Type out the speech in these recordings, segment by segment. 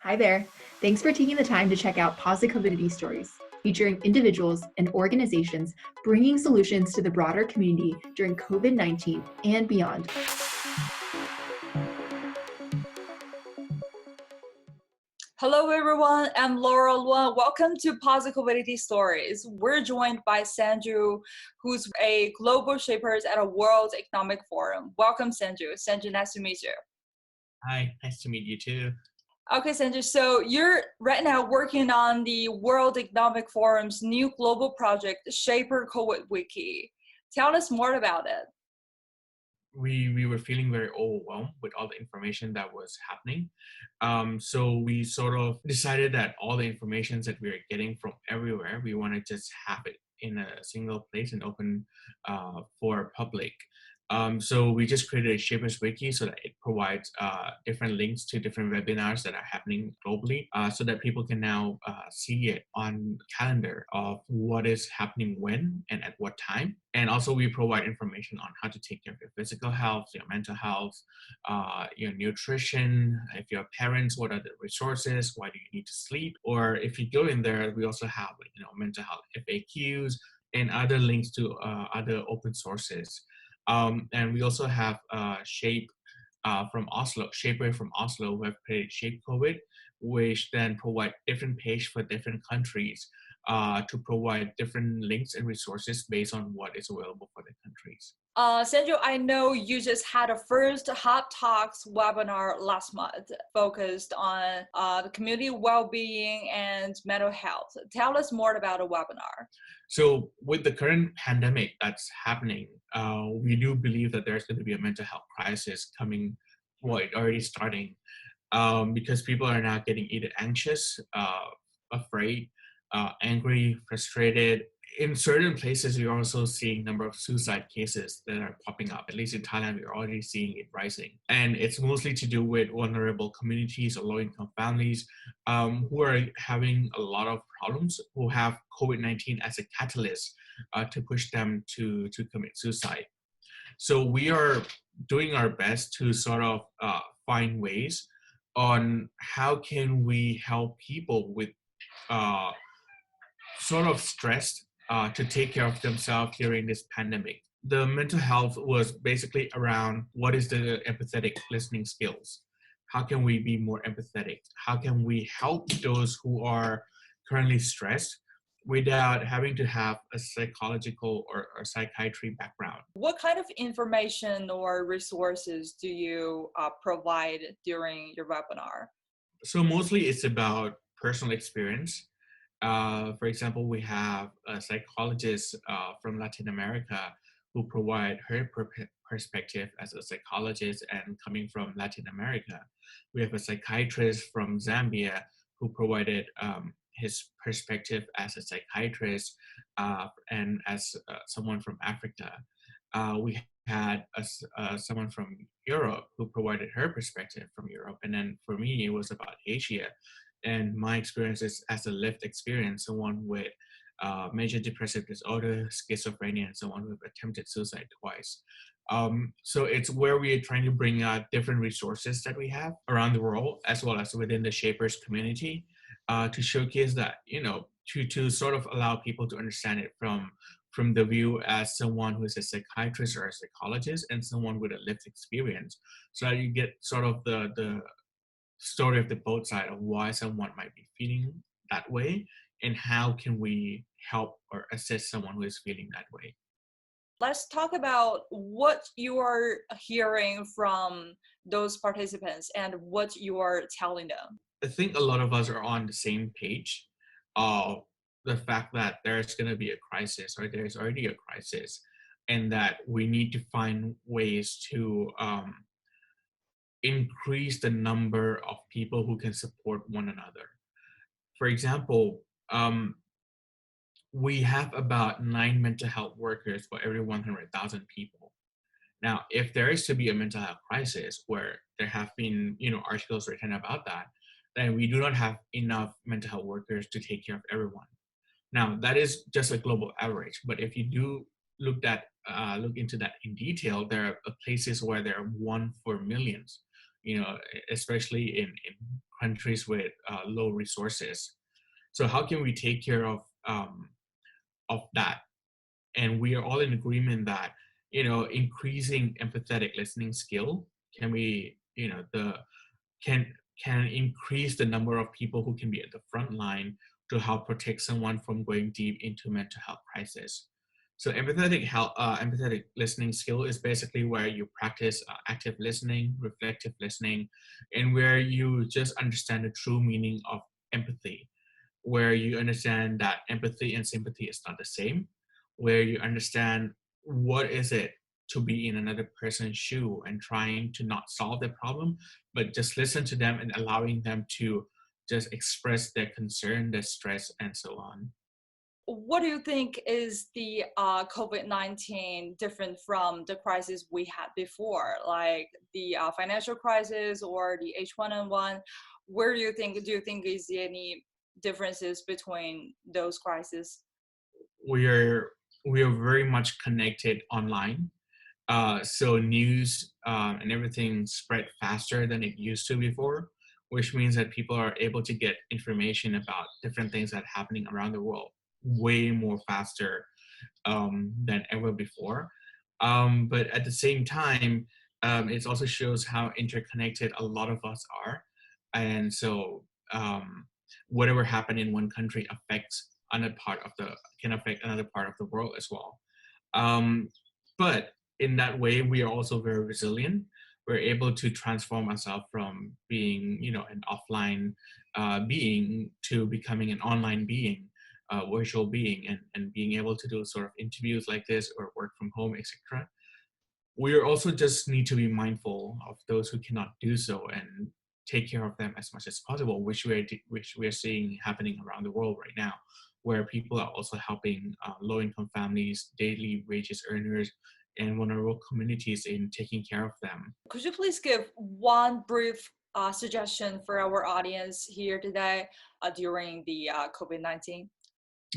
Hi there. Thanks for taking the time to check out Posicovidity Stories, featuring individuals and organizations bringing solutions to the broader community during COVID-19 and beyond. Hello everyone, I'm Laura Luan. Welcome to Posicovidity Stories. We're joined by Sanju, who's a global shapers at a World Economic Forum. Welcome Sanju. Sanju, nice to meet you. Hi, nice to meet you too. Okay, Sanju, so you're right now working on the World Economic Forum's new global project, Shapers COVID Wiki. Tell us more about it. We were feeling very overwhelmed with all the information that was happening. So we sort of decided that all the information that we were getting from everywhere, we want to just have it in a single place and open for public. So we just created a Shapers Wiki so that it provides different links to different webinars that are happening globally so that people can now see it on calendar of what is happening when and at what time. And also we provide information on how to take care of your physical health, your mental health, your nutrition. If you're parents, what are the resources? Why do you need to sleep? Or if you go in there, we also have mental health FAQs and other links to other open sources. And we also have Shape from Oslo, Shaper from Oslo, who have created Shape COVID, which then provide different page for different countries to provide different links and resources based on what is available for the countries. Sanju, I know you just had a first Hot Talks webinar last month focused on the community well-being and mental health. Tell us more about the webinar. So with the current pandemic that's happening, we do believe that there's going to be a mental health crisis coming, already starting, because people are now getting either anxious, afraid, angry, frustrated. In certain places, we're also seeing number of suicide cases that are popping up. At least in Thailand, we're already seeing it rising. And it's mostly to do with vulnerable communities or low-income families who are having a lot of problems, who have COVID-19 as a catalyst to push them to commit suicide. So we are doing our best to sort of find ways on how can we help people with sort of stressed to take care of themselves during this pandemic. The mental health was basically around what is the empathetic listening skills? How can we be more empathetic? How can we help those who are currently stressed without having to have a psychological or psychiatry background? What kind of information or resources do you provide during your webinar? So mostly it's about personal experience. For example, we have a psychologist from Latin America who provide her perspective as a psychologist and coming from Latin America. We have a psychiatrist from Zambia who provided his perspective as a psychiatrist and as someone from Africa. We had someone from Europe who provided her perspective from Europe. And then for me, it was about Asia. And my experiences as a lived experience, someone with major depressive disorder, schizophrenia, and someone who attempted suicide twice. So it's where we are trying to bring out different resources that we have around the world, as well as within the Shapers community, to showcase that, to sort of allow people to understand it from the view as someone who is a psychiatrist or a psychologist and someone with a lived experience. So you get sort of the story of the both side of why someone might be feeling that way and how can we help or assist someone who is feeling that way. Let's talk about what you are hearing from those participants and what you are telling them. I think a lot of us are on the same page of the fact that there's going to be a crisis or there's already a crisis and that we need to find ways to increase the number of people who can support one another. For example, we have about 9 mental health workers for every 100,000 people. Now, if there is to be a mental health crisis where there have been, articles written about that, then we do not have enough mental health workers to take care of everyone. Now, that is just a global average, but if you do look into that in detail, there are places where there are 1 for millions, especially in countries with low resources. So how can we take care of that? And we are all in agreement that, increasing empathetic listening skill can be, can increase the number of people who can be at the front line to help protect someone from going deep into mental health crisis. So empathetic listening skill is basically where you practice active listening, reflective listening, and where you just understand the true meaning of empathy, where you understand that empathy and sympathy is not the same, where you understand what is it to be in another person's shoe and trying to not solve the problem, but just listen to them and allowing them to just express their concern, their stress, and so on. What do you think is the COVID-19 different from the crisis we had before, like the financial crisis or the H1N1? Where do you think is there any differences between those crises? We are very much connected online. So news and everything spread faster than it used to before, which means that people are able to get information about different things that are happening around the world way more faster than ever before. But at the same time, it also shows how interconnected a lot of us are. And so whatever happened in one country can affect another part of the world as well. But in that way, we are also very resilient. We're able to transform ourselves from being, an offline being to becoming an online being, virtual being, and being able to do sort of interviews like this or work from home, etc. We also just need to be mindful of those who cannot do so and take care of them as much as possible, which we are seeing happening around the world right now, where people are also helping low-income families, daily wages earners, and vulnerable communities in taking care of them. Could you please give one brief suggestion for our audience here today during the COVID-19?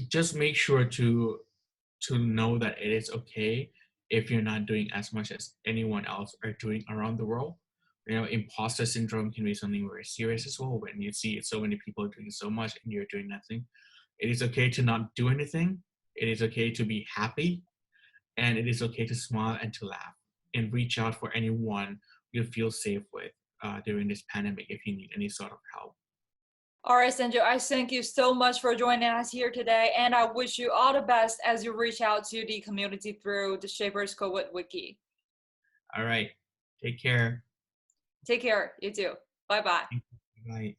Just make sure to know that it is okay if you're not doing as much as anyone else are doing around the world. Imposter syndrome can be something very serious as well when you see so many people doing so much and you're doing nothing. It is okay to not do anything. It is okay to be happy. And it is okay to smile and to laugh and reach out for anyone you feel safe with during this pandemic if you need any sort of help. All right, Sanju, I thank you so much for joining us here today, and I wish you all the best as you reach out to the community through the Shapers COVID Wiki. All right. Take care. Take care. You too. Bye-bye. Bye.